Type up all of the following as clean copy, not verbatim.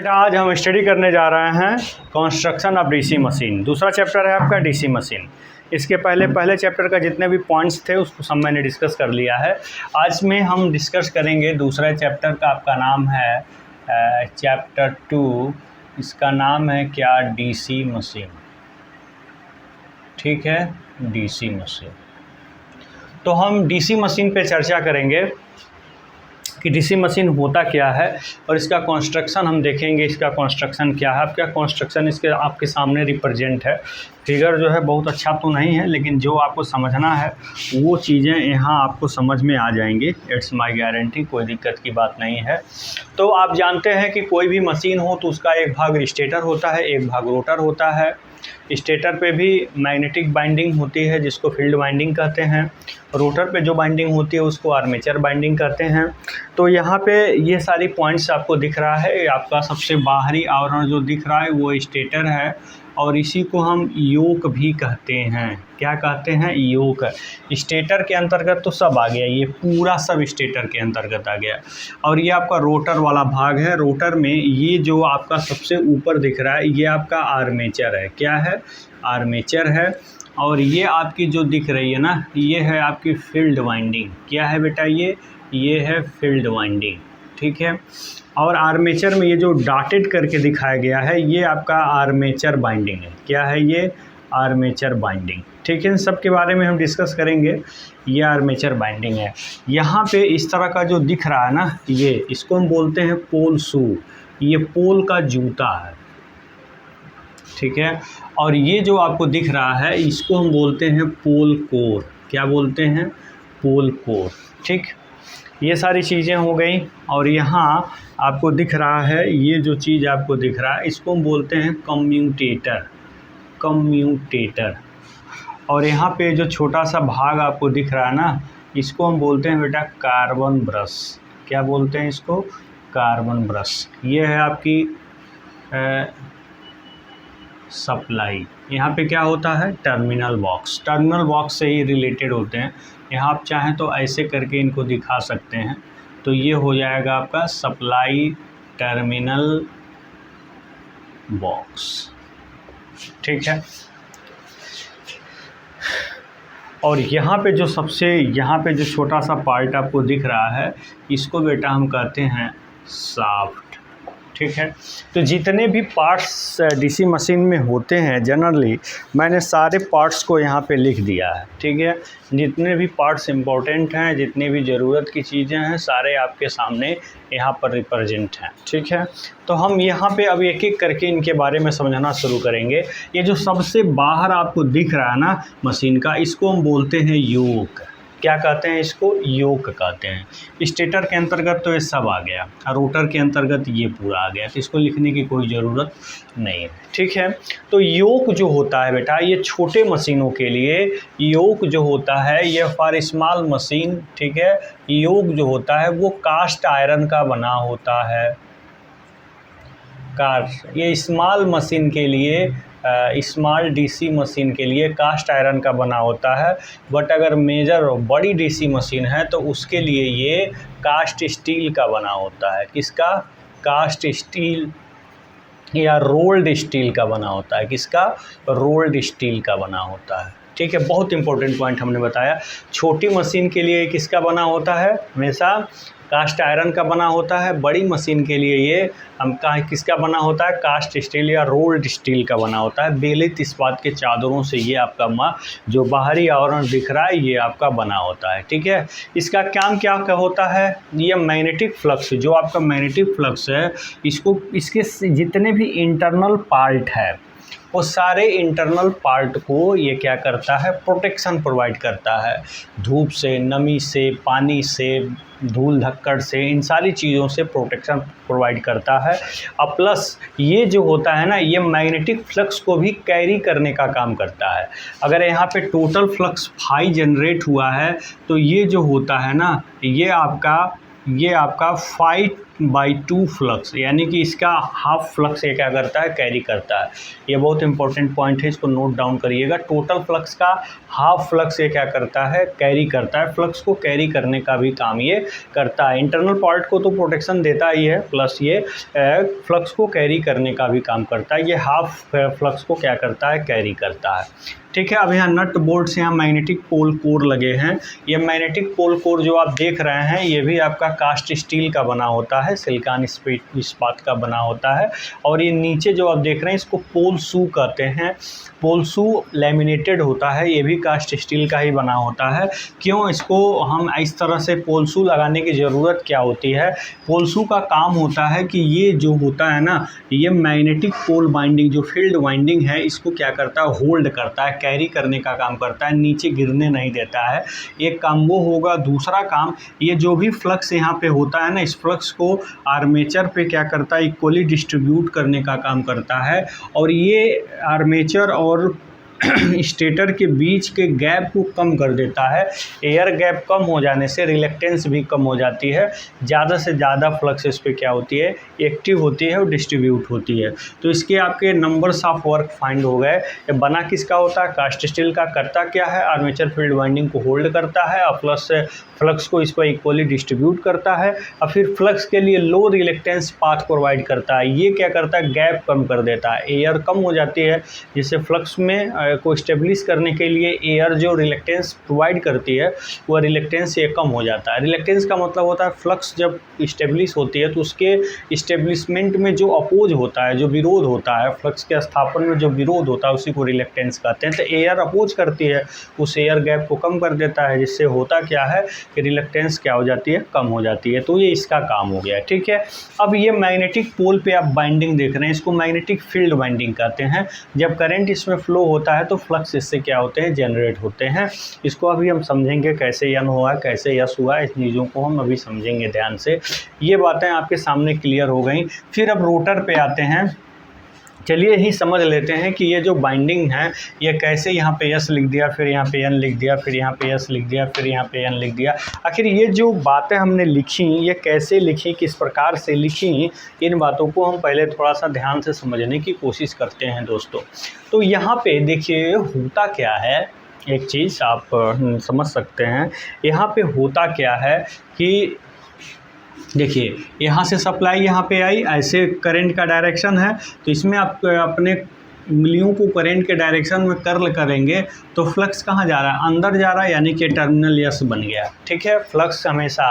आज हम स्टडी करने जा रहे हैं कंस्ट्रक्शन ऑफ डीसी मशीन। दूसरा चैप्टर है आपका डीसी मशीन। इसके पहले चैप्टर का जितने भी पॉइंट्स थे उसको सब मैंने डिस्कस कर लिया है। आज में हम डिस्कस करेंगे दूसरा चैप्टर का। आपका नाम है चैप्टर 2। इसका नाम है क्या? DC machine. ठीक है, डीसी मशीन। तो हम डीसी मशीन पे चर्चा करेंगे कि डीसी मशीन होता क्या है और इसका कंस्ट्रक्शन हम देखेंगे। इसका कंस्ट्रक्शन क्या है, आपका कंस्ट्रक्शन इसके आपके सामने रिप्रेजेंट है। फिगर जो है बहुत अच्छा तो नहीं है, लेकिन जो आपको समझना है वो चीज़ें यहाँ आपको समझ में आ जाएंगी। इट्स माय गारंटी, कोई दिक्कत की बात नहीं है। तो आप जानते हैं कि कोई भी मशीन हो तो उसका एक भाग स्टेटर होता है, एक भाग रोटर होता है। स्टेटर पे भी मैग्नेटिक बाइंडिंग होती है जिसको फील्ड बाइंडिंग कहते हैं। रोटर पे जो बाइंडिंग होती है उसको आर्मेचर बाइंडिंग कहते हैं। तो यहाँ पे ये सारी पॉइंट्स आपको दिख रहा है। आपका सबसे बाहरी आवरण जो दिख रहा है वो स्टेटर है और इसी को हम योक भी कहते हैं। क्या कहते हैं? योक। स्टेटर के अंतर्गत तो सब आ गया, ये पूरा सब स्टेटर के अंतर्गत आ गया। और ये आपका रोटर वाला भाग है। रोटर में ये जो आपका सबसे ऊपर दिख रहा है ये आपका आर्मेचर है। क्या है? आर्मेचर है। और ये आपकी जो दिख रही है ना, ये है आपकी फील्ड वाइंडिंग। क्या है बेटा? ये है फील्ड वाइंडिंग। ठीक है। और आर्मेचर में ये जो डॉटेड करके दिखाया गया है ये आपका आर्मेचर बाइंडिंग है। क्या है? ये आर्मेचर बाइंडिंग। ठीक है, इन सब के बारे में हम डिस्कस करेंगे। ये आर्मेचर बाइंडिंग है। यहाँ पे इस तरह का जो दिख रहा है ना, ये इसको हम बोलते हैं पोल शू। ये पोल का जूता है। ठीक है। और ये जो आपको दिख रहा है इसको हम बोलते हैं पोल कोर। क्या बोलते हैं? पोल कोर। ठीक, ये सारी चीज़ें हो गई। और यहाँ आपको दिख रहा है ये जो चीज़ आपको दिख रहा है इसको हम बोलते हैं कम्यूटेटर। कम्यूटेटर। और यहाँ पे जो छोटा सा भाग आपको दिख रहा है ना इसको हम बोलते हैं बेटा कार्बन ब्रश। क्या बोलते हैं इसको? Carbon brush. ये है आपकी सप्लाई। यहाँ पे क्या होता है? Terminal box. टर्मिनल बॉक्स से ही रिलेटेड होते हैं। यहाँ आप चाहें तो ऐसे करके इनको दिखा सकते हैं। तो ये हो जाएगा आपका सप्लाई टर्मिनल बॉक्स। ठीक है। और यहाँ पे जो छोटा सा पार्ट आपको दिख रहा है इसको बेटा हम कहते हैं शाफ्ट। ठीक है। तो जितने भी पार्ट्स डीसी मशीन में होते हैं जनरली मैंने सारे पार्ट्स को यहाँ पे लिख दिया है। ठीक है। जितने भी पार्ट्स इम्पोर्टेंट हैं, जितनी भी ज़रूरत की चीज़ें हैं, सारे आपके सामने यहाँ पर रिप्रेजेंट हैं। ठीक है। तो हम यहाँ पे अब एक एक करके इनके बारे में समझना शुरू करेंगे। ये जो सबसे बाहर आपको दिख रहा है ना मशीन का, इसको हम बोलते हैं योक। क्या कहते हैं इसको? योक कहते हैं। स्टेटर के अंतर्गत तो ये सब आ गया, रोटर के अंतर्गत ये पूरा आ गया, तो इसको लिखने की कोई ज़रूरत नहीं है। ठीक है। तो योक जो होता है बेटा, ये छोटे मशीनों के लिए योक जो होता है ये फॉर स्मॉल मशीन। ठीक है। योक जो होता है वो कास्ट आयरन का बना होता है। ये स्मॉल मशीन के लिए, स्मॉल डीसी मशीन के लिए कास्ट आयरन का बना होता है। बट अगर मेजर बड़ी डीसी मशीन है तो उसके लिए ये कास्ट स्टील का बना होता है। किसका? कास्ट स्टील या रोल्ड स्टील का बना होता है। किसका? रोल्ड स्टील का बना होता है। ठीक है। बहुत इंपॉर्टेंट पॉइंट हमने बताया। छोटी मशीन के लिए किसका बना होता है? हमेशा कास्ट आयरन का बना होता है। बड़ी मशीन के लिए ये किसका बना होता है? कास्ट स्टील या रोल्ड स्टील का बना होता है। बेलित इस्पात के चादरों से ये आपका जो बाहरी आवरण दिख रहा है ये आपका बना होता है। ठीक है। इसका काम क्या होता है? ये मैग्नेटिक फ्लक्स, जो आपका मैग्नेटिक फ्लक्स है इसके जितने भी इंटरनल पार्ट है वो सारे इंटरनल पार्ट को ये क्या करता है? प्रोटेक्शन प्रोवाइड करता है। धूप से, नमी से, पानी से, धूल धक्कड़ से, इन सारी चीज़ों से प्रोटेक्शन प्रोवाइड करता है। और प्लस ये जो होता है ना ये मैग्नेटिक फ्लक्स को भी कैरी करने का काम करता है। अगर यहाँ पे टोटल फ्लक्स फाई जनरेट हुआ है तो ये जो होता है ना ये आपका बाई 2 फ्लक्स, यानी कि इसका हाफ फ्लक्स ये क्या करता है, कैरी करता है। ये बहुत इंपॉर्टेंट पॉइंट है, इसको नोट डाउन करिएगा। टोटल फ्लक्स का हाफ फ्लक्स ये क्या करता है, कैरी करता है। फ्लक्स को कैरी करने का भी काम ये करता है। इंटरनल पार्ट को तो प्रोटेक्शन देता ही है, प्लस ये फ्लक्स को कैरी करने का भी काम करता है। ये हाफ फ्लक्स को क्या करता है, कैरी करता है। ठीक है। अब यहाँ नट बोल्ट से यहाँ मैग्नेटिक पोल कोर लगे हैं। ये मैग्नेटिक पोल कोर जो आप देख रहे हैं ये भी आपका कास्ट स्टील का बना होता है, सिलिकॉन इस्पात का बना होता है। और ये नीचे जो आप देख रहे हैं इसको पोल शू कहते हैं। पोल शू लैमिनेटेड होता है, ये भी कास्ट स्टील का ही बना होता है। क्यों इसको हम इस तरह से पोल शू लगाने की ज़रूरत क्या होती है? पोल शू का काम होता है कि ये जो होता है ना, ये मैग्नेटिक पोल वाइंडिंग जो फील्ड वाइंडिंग है इसको क्या करता है, होल्ड करता है, कैरी करने का काम करता है, नीचे गिरने नहीं देता है। एक काम वो होगा। दूसरा काम, ये जो भी फ्लक्स यहाँ पे होता है ना, इस फ्लक्स को आर्मेचर पे क्या करता है, इक्वली डिस्ट्रीब्यूट करने का काम करता है। और ये आर्मेचर और स्टेटर के बीच के गैप को कम कर देता है। एयर गैप कम हो जाने से रिलक्टेंस भी कम हो जाती है। ज़्यादा से ज़्यादा फ्लक्स इस पर क्या होती है, एक्टिव होती है और डिस्ट्रीब्यूट होती है। तो इसके आपके नंबर्स ऑफ वर्क फाइंड हो गए। ये बना किसका होता है, कास्ट स्टील का। करता क्या है, आर्मेचर फील्ड वाइंडिंग को होल्ड करता है और प्लस फ्लक्स को इस पर इक्वली डिस्ट्रीब्यूट करता है। और फिर फ्लक्स के लिए लो रिलक्टेंस पाथ प्रोवाइड करता है। ये क्या करता है, गैप कम कर देता है। एयर कम हो जाती है, जिससे फ्लक्स में को इस्टेब्लिश करने के लिए एयर जो रिलक्टेंस प्रोवाइड करती है वह रिलक्टेंस ये कम हो जाता है। रिलक्टेंस का मतलब होता है फ्लक्स जब इस्टेब्लिश होती है तो उसके इस्टेब्लिशमेंट में जो अपोज होता है, जो विरोध होता है, फ्लक्स के स्थापन में जो विरोध होता है उसी को रिलक्टेंस कहते हैं। तो एयर अपोज करती है, उस एयर गैप को कम कर देता है, जिससे होता क्या है कि रिलक्टेंस क्या हो जाती है, कम हो जाती है। तो ये इसका काम हो गया। ठीक है। अब ये मैग्नेटिक पोल पे आप बाइंडिंग देख रहे हैं, इसको मैग्नेटिक फील्ड बाइंडिंग कहते हैं। जब करंट इसमें फ्लो होता है तो फ्लक्स इससे क्या होते हैं, जनरेट होते हैं। इसको अभी हम समझेंगे कैसे एन हुआ, कैसे यस हुआ, इस चीज़ों को हम अभी समझेंगे ध्यान से। ये बातें आपके सामने क्लियर हो गई। फिर अब रोटर पे आते हैं। चलिए यही समझ लेते हैं कि ये जो बाइंडिंग है ये कैसे, यहाँ पे यस लिख दिया, फिर यहाँ पे एन लिख दिया, फिर यहाँ पे यस लिख दिया, फिर यहाँ पे एन लिख दिया। आखिर ये जो बातें हमने लिखी ये कैसे लिखी, किस प्रकार से लिखी, इन बातों को हम पहले थोड़ा सा ध्यान से समझने की कोशिश करते हैं दोस्तों। तो यहाँ पे देखिए होता क्या है, एक चीज़ आप समझ सकते हैं। यहाँ पे होता क्या है कि देखिए यहाँ से सप्लाई यहाँ पे आई, ऐसे करंट का डायरेक्शन है, तो इसमें आप अपने उंगलियों को करंट के डायरेक्शन में कर्ल करेंगे तो फ्लक्स कहाँ जा रहा है, अंदर जा रहा है, यानी कि टर्मिनल यस बन गया। ठीक है। फ्लक्स हमेशा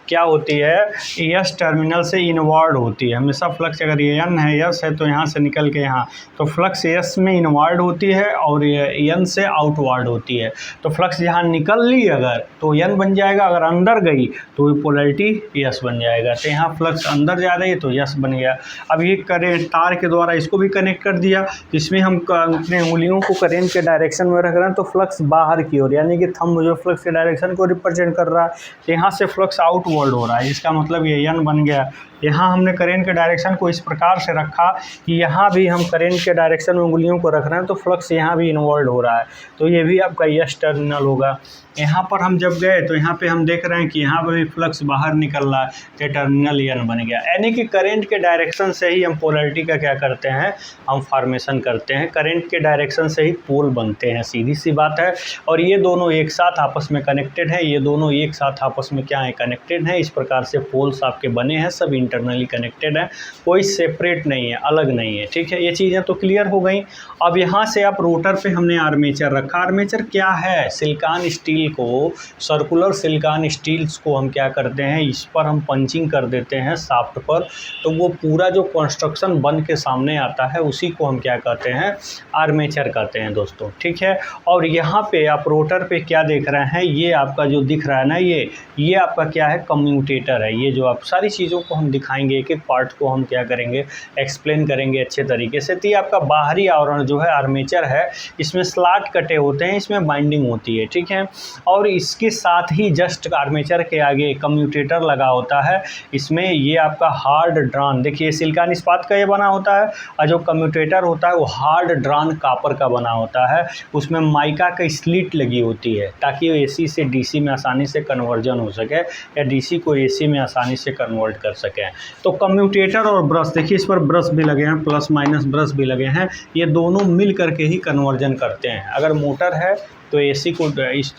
क्या होती है, यस टर्मिनल से इनवर्ड होती है। हमेशा फ्लक्स अगर ये एन है, यस है, तो यहाँ से निकल के यहाँ, तो फ्लक्स यस में इनवर्ड होती है और ये एन से आउटवर्ड होती है। तो फ्लक्स यहाँ निकल ली अगर तो एन बन जाएगा, अगर अंदर गई तो पोलैरिटी यस बन जाएगा। तो यहाँ फ्लक्स अंदर जा रही है तो यस बन गया। अब ये करेंट तार के द्वारा इसको भी कनेक्ट कर दिया, इसमें हम अपने उंगलियों को करंट के डायरेक्शन में रख रहे हैं तो फ्लक्स बाहर की ओर, यानी कि थंब जो फ्लक्स के डायरेक्शन को रिप्रेजेंट कर रहा है, यहाँ से फ्लक्स आउटवर्ड हो रहा है। इसका मतलब ये एन बन गया। यहाँ हमने करंट के डायरेक्शन को इस प्रकार से रखा कि यहाँ भी हम करंट के डायरेक्शन में उंगलियों को रख रहे हैं तो फ्लक्स यहाँ भी इनवर्ड हो रहा है, तो ये भी आपका यस टर्मिनल होगा। यहाँ पर हम जब गए तो यहाँ पे हम देख रहे हैं कि यहाँ पर भी फ्लक्स बाहर निकल रहा है, तो टर्मिनल एन बन गया। यानी कि करंट के डायरेक्शन से ही हम पोलैरिटी का क्या करते हैं, हम फॉर्मेशन करते हैं। करंट के डायरेक्शन से ही पोल बनते हैं, सीधी सी बात है। और ये दोनों एक साथ आपस में कनेक्टेड हैं, ये दोनों एक साथ आपस में क्या है, कनेक्टेड हैं। इस प्रकार से पोल्स आपके बने हैं, सब इंटरनली कनेक्टेड हैं, कोई सेपरेट नहीं है, अलग नहीं है। ठीक है। ये चीज़ें तो क्लियर हो गई। अब यहाँ से आप रोटर पे हमने आर्मेचर रखा। आर्मेचर क्या है, सिलिकॉन स्टील को, सर्कुलर सिलिकॉन स्टील्स को हम क्या करते हैं, इस पर हम पंचिंग कर देते हैं शाफ्ट पर, तो वो पूरा जो कंस्ट्रक्शन बन के सामने आता है उसी को हम क्या कहते हैं, आर्मेचर कहते हैं दोस्तों। ठीक है। और यहाँ पे आप रोटर पे क्या देख रहे हैं, ये आपका जो दिख रहा है ना, ये आपका क्या है, कम्यूटेटर है। ये जो आप सारी चीज़ों को हम दिखाएंगे, एक एक पार्ट को हम क्या करेंगे, एक्सप्लेन करेंगे अच्छे तरीके से। तो ये आपका बाहरी आवरण जो है आर्मेचर है, इसमें स्लॉट कटे होते हैं, इसमें बाइंडिंग होती है। ठीक है। और इसके साथ ही जस्ट आर्मेचर के आगे कम्यूटेटर लगा होता है। इसमें ये आपका हार्ड ड्रॉन, देखिए सिलिकॉन इस्पात का ये बना होता है और जो कम्यूटेटर होता है वो हार्ड ड्रॉन कॉपर का बना होता है। उसमें माइका का स्लिट लगी होती है ताकि एसी से डीसी में आसानी से कन्वर्जन हो सके या डीसी को एसी में आसानी से कन्वर्ट कर सकें। तो कम्यूटेटर और ब्रश, देखिए इस पर ब्रश भी लगे हैं, प्लस माइनस ब्रश भी लगे हैं, ये दोनों मिल करके ही कन्वर्जन करते हैं। अगर मोटर है तो एसी को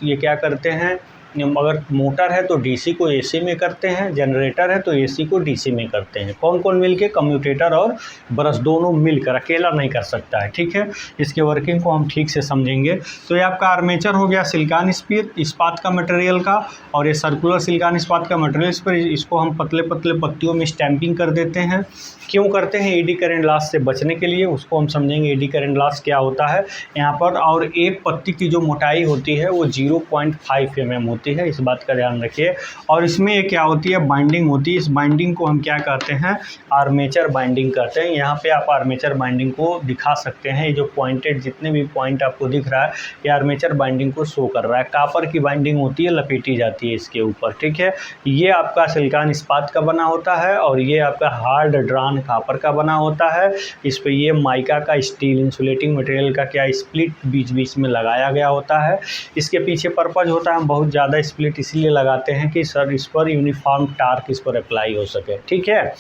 ये क्या करते हैं, अगर मोटर है तो डीसी को एसी में करते हैं, जनरेटर है तो एसी को डीसी में करते हैं। कौन कौन मिलके, कम्यूटेटर और ब्रश दोनों मिलकर, अकेला नहीं कर सकता है। ठीक है, इसके वर्किंग को हम ठीक से समझेंगे। तो ये आपका आर्मेचर हो गया सिलिकॉन इस्पात का मटेरियल का, और ये सर्कुलर सिलिकॉन इस्पात का मटेरियल, इस पर इसको हम पतले पतले पत्तियों में स्टैंपिंग कर देते हैं। क्यों करते हैं, एडी करंट लॉस से बचने के लिए। उसको हम समझेंगे एडी करंट लॉस क्या होता है यहाँ पर। और एक पत्ती की जो मोटाई होती है वो 0.5 mm होती है, इस बात का ध्यान रखिए। और इसमें ये क्या होती है, बाइंडिंग होती है। इस बाइंडिंग को हम क्या कहते हैं, आर्मेचर बाइंडिंग कहते हैं। यहाँ पे आप आर्मेचर बाइंडिंग को दिखा सकते हैं, ये जो पॉइंटेड जितने भी पॉइंट आपको दिख रहा है ये आर्मेचर बाइंडिंग को शो कर रहा है। कापर की बाइंडिंग होती है, लपेटी जाती है इसके ऊपर। ठीक है, ये आपका सिलिकॉन इस्पात का बना होता है और ये आपका हार्ड ड्रॉन कॉपर का बना होता है। इस पे ये माइका का स्टील इंसुलेटिंग मटेरियल का क्या स्प्लिट बीच बीच में लगाया गया होता है। इसके पीछे पर्पज होता है, हम बहुत ज़्यादा स्प्लिट इसलिए लगाते हैं कि सर इस पर यूनिफॉर्म टार्क इस पर अप्लाई हो सके। ठीक है,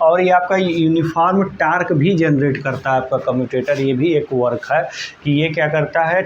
और ये आपका यूनिफॉर्म टार्क भी जनरेट करता है आपका कम्यूटेटर। ये भी एक वर्क है कि ये क्या करता है,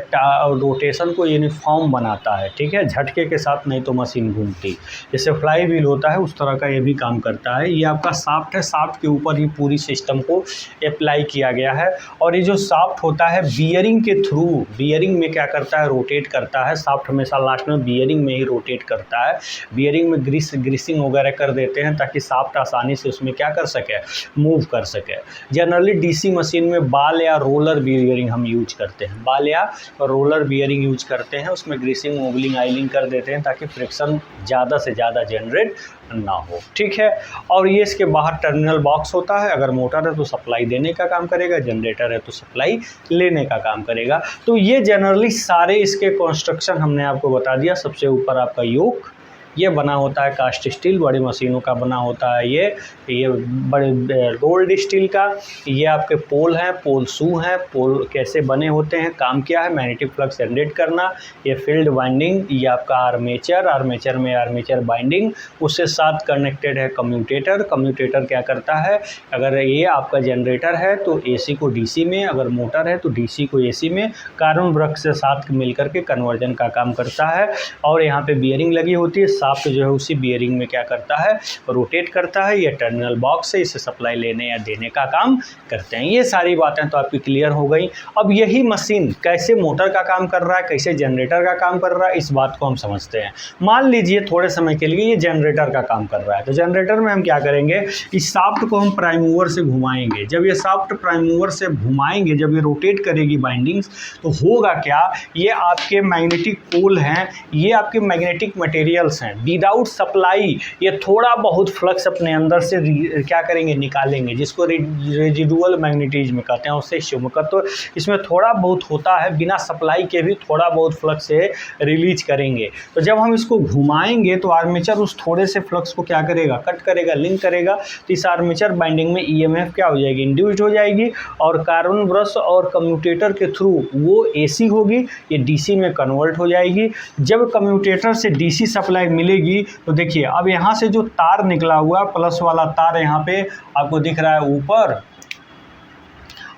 रोटेशन को यूनिफॉर्म बनाता है। ठीक है, झटके के साथ नहीं तो मशीन घूमती, जैसे फ्लाई व्हील होता है उस तरह का ये भी काम करता है। ये आपका शाफ्ट है, शाफ्ट के ऊपर ही पूरी सिस्टम को अप्लाई किया गया है। और ये जो शाफ्ट होता है बियरिंग के थ्रू, बियरिंग में क्या करता है, रोटेट करता है। शाफ्ट हमेशा लास्ट में बियरिंग में ही रोटेट करता है। बियरिंग में ग्रीसिंग वगैरह कर देते हैं ताकि शाफ्ट आसानी से उसमें क्या कर सके, मूव कर सके। जनरली डीसी मशीन में बाल या रोलर बियरिंग हम यूज करते हैं, बाल या रोलर बियरिंग यूज करते हैं। उसमें ग्रीसिंग मोबलिंग आइलिंग कर देते हैं ताकि फ्रिक्शन ज़्यादा से ज़्यादा जनरेट ना हो। ठीक है, और ये इसके बाहर टर्मिनल बॉक्स होता है। अगर मोटर है तो सप्लाई देने का काम करेगा, जनरेटर है तो सप्लाई लेने का काम करेगा। तो ये जनरली सारे इसके कंस्ट्रक्शन हमने आपको बता दिया। सबसे ऊपर आपका योक ये बना होता है कास्ट स्टील, बड़ी मशीनों का बना होता है ये बड़े रोल्ड स्टील का। ये आपके पोल हैं, पोल शू हैं। पोल कैसे बने होते हैं, काम क्या है, मैग्नेटिक फ्लक्स जनरेट करना। ये फील्ड वाइंडिंग, ये आपका आर्मेचर, आर्मेचर में आर्मेचर बाइंडिंग, उससे साथ कनेक्टेड है कम्यूटेटर। कम्यूटेटर क्या करता है, अगर ये आपका जनरेटर है तो एसी को डीसी में, अगर मोटर है तो डीसी को एसी में, कार्बन वृक्ष से साथ मिलकर के कन्वर्जन का काम करता है। और यहाँ पे बियरिंग लगी होती है, शाफ्ट जो है उसी बियरिंग में क्या करता है, रोटेट करता है। ये टर्मिनल बॉक्स है, इससे सप्लाई लेने या देने का काम करते हैं। ये सारी बातें तो आपकी क्लियर हो गई। अब यही मशीन कैसे मोटर का काम कर रहा है, कैसे जनरेटर का काम कर रहा है, इस बात को हम समझते हैं। मान लीजिए थोड़े समय के लिए ये जनरेटर का काम कर रहा है, तो जनरेटर में हम क्या करेंगे, इस शाफ्ट को हम प्राइम मूवर से घुमाएंगे। जब ये शाफ्ट प्राइम मूवर से घुमाएंगे, जब ये रोटेट करेगी बाइंडिंग्स, तो होगा क्या, ये आपके मैग्नेटिक पोल हैं, ये आपके मैग्नेटिक मटेरियल्स हैं। विदाउट सप्लाई ये थोड़ा बहुत फ्लक्स अपने अंदर से क्या करेंगे, निकालेंगे, जिसको रेजिडुअल मैग्नेटिज्म कहते हैं, उससे शुमकत्व इसमें थोड़ा बहुत होता है। बिना सप्लाई के भी थोड़ा बहुत फ्लक्स से रिलीज करेंगे। तो जब हम इसको घुमाएंगे तो आर्मेचर उस थोड़े से फ्लक्स को क्या करेगा, कट करेगा, लिंक करेगा। तो इस आर्मेचर बाइंडिंग में ईएमएफ क्या हो जाएगी, इंड्यूस्ड हो जाएगी। और कार्बन ब्रश और कम्यूटेटर के थ्रू वो एसी होगी, ये डीसी में कन्वर्ट हो जाएगी। जब कम्यूटेटर से डीसी सप्लाई मिलेगी तो देखिए अब यहाँ से जो तार निकला हुआ प्लस वाला तार यहाँ पे आपको दिख रहा है ऊपर,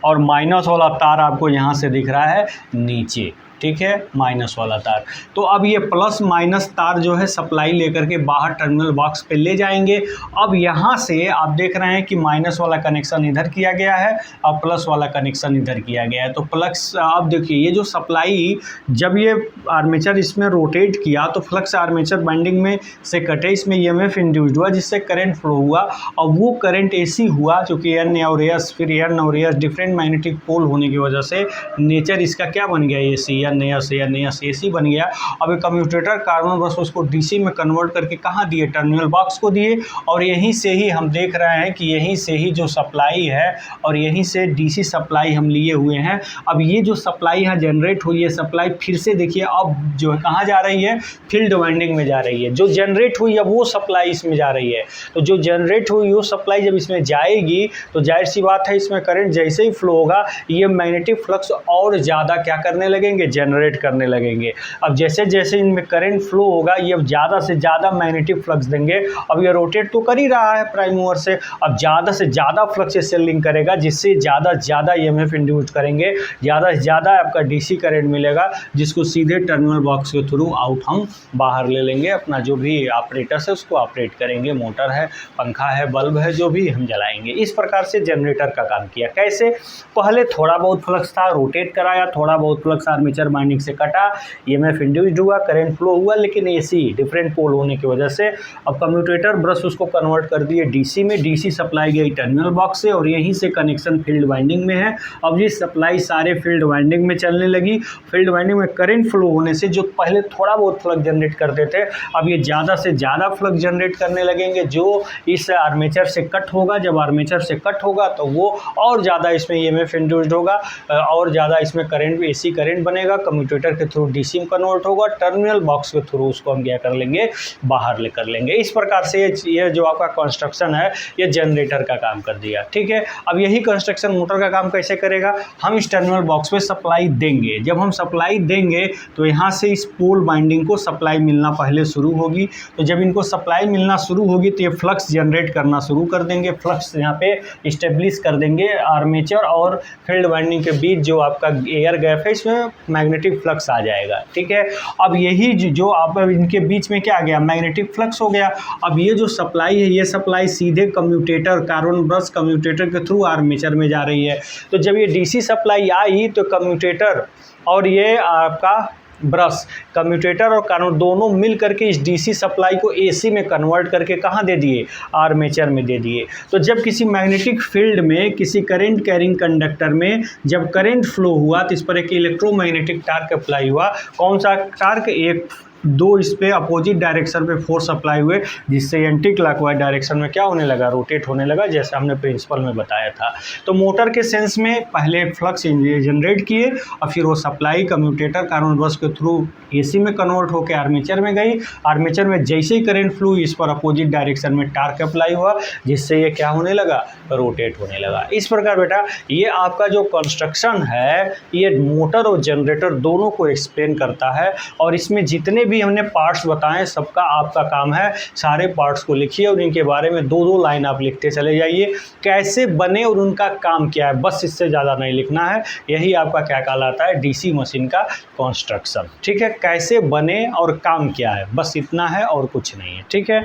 और माइनस वाला तार आपको यहाँ से दिख रहा है नीचे। ठीक है, माइनस वाला तार। तो अब ये प्लस माइनस तार जो है सप्लाई लेकर के बाहर टर्मिनल बॉक्स पे ले जाएंगे। अब यहाँ से आप देख रहे हैं कि माइनस वाला कनेक्शन इधर किया गया है और प्लस वाला कनेक्शन इधर किया गया है। तो फ्लक्स आप देखिए, ये जो सप्लाई जब ये आर्मेचर इसमें रोटेट किया तो फ्लक्स आर्मेचर बाइंडिंग में से कटे, इसमें ईएमएफ इंड्यूस्ड हुआ जिससे करंट फ्लो हुआ, और वो करंट एसी हुआ क्योंकि एन और एस, फिर एन और एस डिफरेंट मैग्नेटिक पोल होने की वजह से नेचर इसका क्या बन गया, एसी नया से AC बन गया। अब ये कम्यूटेटर कार्बन बस उसको DC में कन्वर्ट करके कहाँ दिए, टर्मिनल बॉक्स को दिए, और यहीं से ही हम देख रहे हैं कि यहीं से ही जो सप्लाई है और यहीं से DC सप्लाई हम लिए हुए हैं। अब ये जो सप्लाई यहाँ जनरेट हुई है, सप्लाई फिर से देखिए अब जो है कहाँ जा रही है, फील्ड वाइंडिंग में जा रही है। जो जनरेट हुई है वो सप्लाई इसमें जा रही है। तो जो जनरेट हुई वो सप्लाई जब इसमें जाएगी तो जाहिर सी बात है इसमें करंट जैसे ही फ्लो होगा ये मैग्नेटिक फ्लक्स और ज़्यादा क्या करने लगेंगे, जनरेट करने लगेंगे। अब जैसे जैसे इनमें करंट फ्लो होगा ये अब ज़्यादा से ज़्यादा मैग्नेटिक फ्लक्स देंगे। अब ये रोटेट तो कर ही रहा है प्राइम मूवर से, अब ज़्यादा से ज़्यादा फ्लक्स इससे लिंक करेगा जिससे ज़्यादा से ज़्यादा EMF इंड्यूस करेंगे, ज़्यादा से ज़्यादा आपका DC करंट मिलेगा, जिसको सीधे टर्मिनल बॉक्स के थ्रू आउट हम बाहर ले लेंगे। अपना जो भी ऑपरेटर्स है उसको ऑपरेट करेंगे, मोटर है, पंखा है, बल्ब है, जो भी हम जलाएंगे। इस प्रकार से जनरेटर का काम किया। कैसे, पहले थोड़ा बहुत फ्लक्स था, रोटेट कराया, थोड़ा बहुत फ्लक्स आर्मेचर वाइंडिंग से कटा, EMF इंड्यूस्ड हुआ, करंट फ्लो हुआ, लेकिन AC डिफरेंट पोल होने की वजह से अब कम्यूटेटर ब्रश उसको कन्वर्ट कर दिए DC में। DC सप्लाई गई टर्मिनल बॉक्स से और यहीं से कनेक्शन फील्ड वाइंडिंग में है। अब ये सप्लाई सारे फील्ड वाइंडिंग में चलने लगी। फील्ड वाइंडिंग में करंट फ्लो होने से जो पहले थोड़ा बहुत फ्लक्स जनरेट करते थे अब ये ज़्यादा से ज़्यादा फ्लक्स जनरेट करने लगेंगे, जो इस आर्मेचर से कट होगा। जब आर्मेचर से कट होगा तो वो और ज़्यादा इसमें EMF इंड्यूस्ड होगा और ज़्यादा इसमें करंट, AC करंट बनेगा, कम्यूटेटर के थ्रू DC में कन्वर्ट होगा, टर्मिनल बॉक्स के थ्रू उसको हम क्या कर लेंगे, बाहर लेकर लेंगे। इस प्रकार से ये जो आपका कंस्ट्रक्शन है ये जनरेटर का काम कर दिया। ठीक है, अब यही कंस्ट्रक्शन मोटर का काम कैसे करेगा, हम इस टर्मिनल बॉक्स में सप्लाई देंगे। जब हम सप्लाई देंगे तो यहाँ से इस पोल बाइंडिंग को सप्लाई मिलना पहले शुरू होगी। तो जब इनको सप्लाई मिलना शुरू होगी तो ये फ्लक्स जनरेट करना शुरू कर देंगे, फ्लक्स यहाँ पे इस्टेब्लिश कर देंगे। आर्मेचर और फील्ड वाइंडिंग के बीच जो आपका एयर गैप है इसमें मैग्नेटिक फ्लक्स आ जाएगा। ठीक है, अब यही जो आप इनके बीच में क्या आ गया, मैग्नेटिक फ्लक्स हो गया। अब ये जो सप्लाई है ये सप्लाई सीधे कम्यूटेटर, कार्बन ब्रश कम्यूटेटर के थ्रू आर्मेचर में जा रही है। तो जब ये DC सप्लाई आई तो कम्यूटेटर और ये आपका ब्रश, कम्यूटेटर और कार्बन दोनों मिल करके इस DC सप्लाई को AC में कन्वर्ट करके कहाँ दे दिए, आर्मेचर में दे दिए। तो जब किसी मैग्नेटिक फील्ड में, किसी करंट कैरिंग कंडक्टर में जब करंट फ्लो हुआ तो इस पर एक इलेक्ट्रोमैग्नेटिक टार्क अप्लाई हुआ। कौन सा टार्क, एक दो इस पे अपोजिट डायरेक्शन पे फोर्स अप्लाई हुए, जिससे एंटी क्लॉकवाइज डायरेक्शन में क्या होने लगा, रोटेट होने लगा, जैसे हमने प्रिंसिपल में बताया था। तो मोटर के सेंस में पहले फ्लक्स जनरेट किए और फिर वो सप्लाई कम्यूटेटर कार्बन ब्रश के थ्रू AC में कन्वर्ट होकर आर्मेचर में गई। आर्मेचर में जैसे ही करंट फ्लो इस पर अपोजिट डायरेक्शन में टार्क अप्लाई हुआ, जिससे ये क्या होने लगा, रोटेट होने लगा। इस प्रकार बेटा ये आपका जो कंस्ट्रक्शन है ये मोटर और जनरेटर दोनों को एक्सप्लेन करता है। और इसमें जितने भी हमने पार्ट्स बताएं सबका आपका काम है सारे पार्ट्स को लिखिए और इनके बारे में 2-2 लाइन आप लिखते चले जाइए, कैसे बने और उनका काम क्या है, बस इससे ज़्यादा नहीं लिखना है। यही आपका क्या कहलाता है, DC मशीन का कंस्ट्रक्शन। ठीक है, कैसे बने और काम क्या है, बस इतना है और कुछ नहीं है। ठीक है,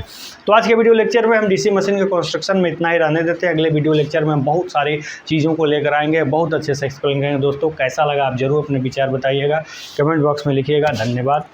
तो आज के वीडियो लेक्चर में हम DC मशीन के कंस्ट्रक्शन में इतना ही रहने देते हैं। अगले वीडियो लेक्चर में हम बहुत सारी चीज़ों को लेकर आएंगे, बहुत अच्छे से एक्सप्लेन करेंगे। दोस्तों कैसा लगा आप जरूर अपने विचार बताइएगा, कमेंट बॉक्स में लिखिएगा। धन्यवाद।